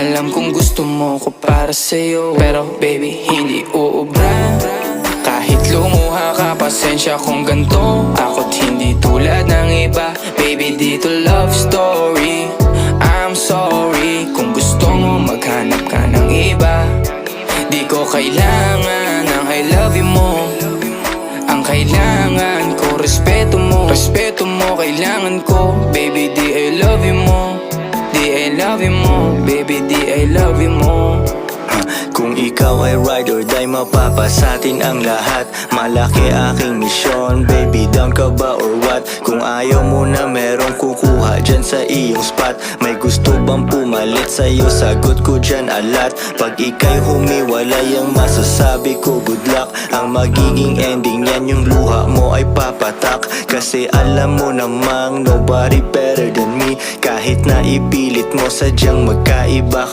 Alam kong gusto mo ko para sa'yo, pero baby hindi uubra. Kahit lumuha ka, pasensya kung ganto. Ako't hindi tulad ng iba. Baby dito love story. I'm sorry kung gusto mo maghanap ka ng iba. Di ko kailangan ng I love you mo. Ang kailangan ko respeto mo. Respeto mo kailangan ko. Baby di I love you mo. Di I love you mo. Baby di I love you mo. Kung ikaw ay ride or die, mapapasatin ang lahat. Malaki aking misyon, baby down ka ba or what? Kung ayaw mo na merong kukuha dyan sa iyong spot. May gusto bang pumalit sa'yo? Sagot ko dyan alat. Pag ika'y humiwalay, ang masasabi ko good luck. Ang magiging ending yan, yung luha mo ay papatak. Kasi alam mo namang nobody better than me. Kahit na ipilit mo sadyang magkaiba.